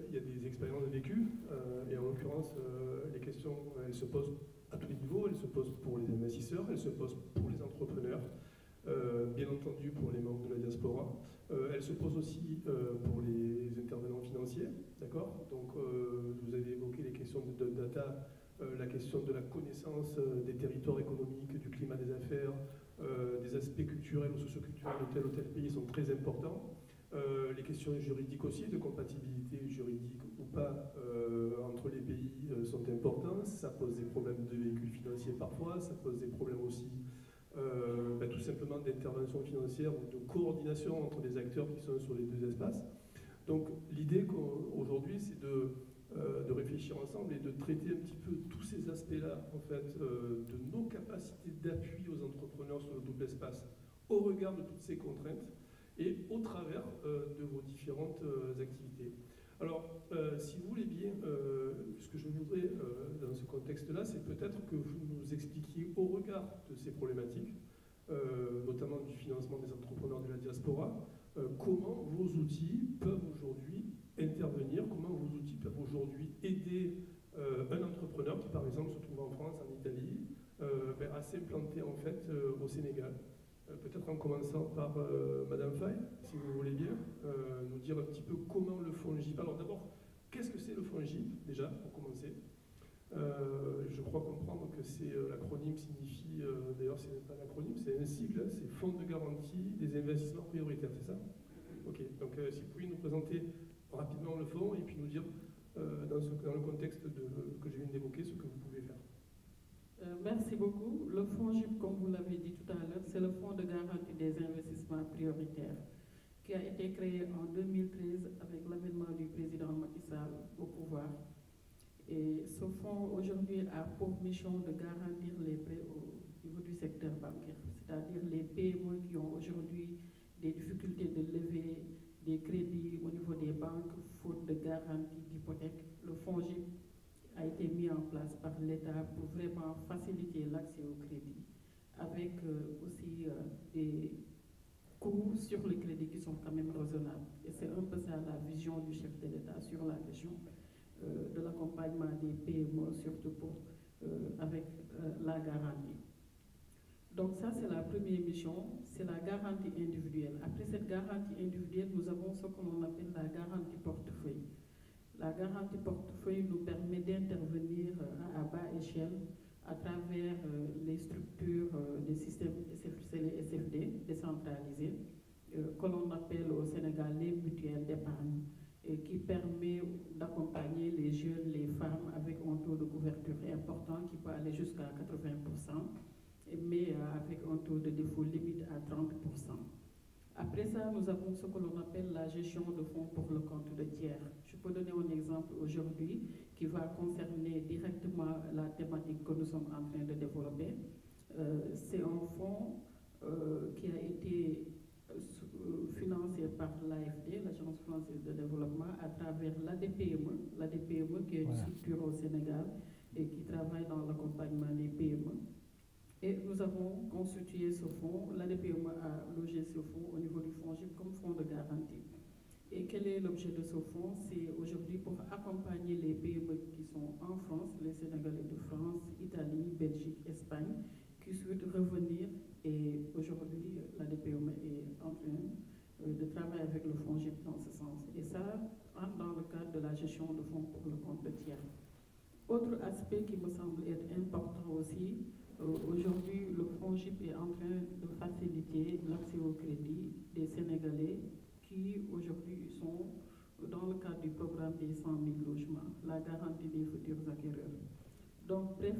il y a des expériences vécues, et en l'occurrence, les questions, elles se posent à tous les niveaux, elles se posent pour les investisseurs, elles se posent pour les entrepreneurs, bien entendu pour les membres de la diaspora. Elles se posent aussi pour les intervenants financiers, d'accord? Donc, vous avez évoqué les questions de data, la question de la connaissance des territoires économiques, du climat des affaires, des aspects culturels ou socioculturels de tel ou tel pays sont très importants. Les questions juridiques aussi, de compatibilité juridique ou pas entre les pays sont importantes. Ça pose des problèmes de véhicules financiers parfois, ça pose des problèmes aussi tout simplement d'intervention financière ou de coordination entre les acteurs qui sont sur les deux espaces. Donc l'idée aujourd'hui, c'est de réfléchir ensemble et de traiter un petit peu tous ces aspects-là, en fait, de nos capacités d'appui aux entrepreneurs sur le double espace, au regard de toutes ces contraintes et au travers de vos différentes activités. Alors, si vous voulez bien, ce que je voudrais dans ce contexte-là, c'est peut-être que vous nous expliquiez au regard de ces problématiques, notamment du financement des entrepreneurs de la diaspora, comment vos outils peuvent aujourd'hui intervenir, comment vos outils peuvent aujourd'hui aider un entrepreneur qui, par exemple, se trouve en France, en Italie, à s'implanter en fait au Sénégal. Peut-être en commençant par Madame Faye, si vous voulez bien, nous dire un petit peu comment le FONGIP. Alors d'abord, qu'est-ce que c'est le FONGIP, déjà, pour commencer? Je crois comprendre que c'est l'acronyme signifie, d'ailleurs c'est pas un acronyme, c'est un sigle, c'est Fonds de garantie des investissements prioritaires, c'est ça? Ok, donc si vous pouvez nous présenter rapidement le fonds et puis nous dire dans le contexte que je viens d'évoquer ce que vous pouvez faire. Merci beaucoup. Le FONGIP, comme vous l'avez dit tout à l'heure, c'est le Fonds de garantie des investissements prioritaires qui a été créé en 2013 avec l'avènement du président Macky Sall au pouvoir. Et ce fonds aujourd'hui a pour mission de garantir les prêts au niveau du secteur bancaire, c'est-à-dire les PME qui ont aujourd'hui des difficultés de lever des crédits au niveau des banques, faute de garantie d'hypothèque. Le FONGIP a été mis en place par l'État pour vraiment faciliter l'accès au crédit, avec aussi des coûts sur le crédit qui sont quand même raisonnables. Et c'est un peu ça la vision du chef de l'État sur la question de l'accompagnement des PME, surtout avec la garantie. Donc ça, c'est la première mission, c'est la garantie individuelle. Après cette garantie individuelle, nous avons ce que l'on appelle la garantie portefeuille. La garantie portefeuille nous permet d'intervenir à bas échelle à travers les structures des systèmes SFCL et SFD décentralisés, que l'on appelle au Sénégal les mutuelles d'épargne, et qui permet d'accompagner les jeunes, les femmes avec un taux de couverture important qui peut aller jusqu'à 80%, mais avec un taux de défaut limite à 30%. Après ça, nous avons ce que l'on appelle la gestion de fonds pour le compte de tiers. Je peux donner un exemple aujourd'hui qui va concerner directement la thématique que nous sommes en train de développer. C'est un fonds qui a été financé par l'AFD, l'Agence française de développement, à travers l'ADPME qui est une structure au Sénégal et qui travaille dans l'accompagnement des PME. Et nous avons constitué ce fonds, l'ADPME a logé ce fonds au niveau du FONGIP comme fonds de garantie. Et quel est l'objet de ce fonds? C'est aujourd'hui pour accompagner les PME qui sont en France, les Sénégalais de France, Italie, Belgique, Espagne, qui souhaitent revenir. Et aujourd'hui, l'ADPME est en train de travailler avec le FONGIP dans ce sens. Et ça entre dans le cadre de la gestion de fonds pour le compte de tiers. Autre aspect qui me semble être important aussi, aujourd'hui, le FONGIP est en train de faciliter l'accès au crédit des Sénégalais qui, aujourd'hui, sont dans le cadre du programme des 100 000 logements, la garantie des futurs acquéreurs. Donc, bref,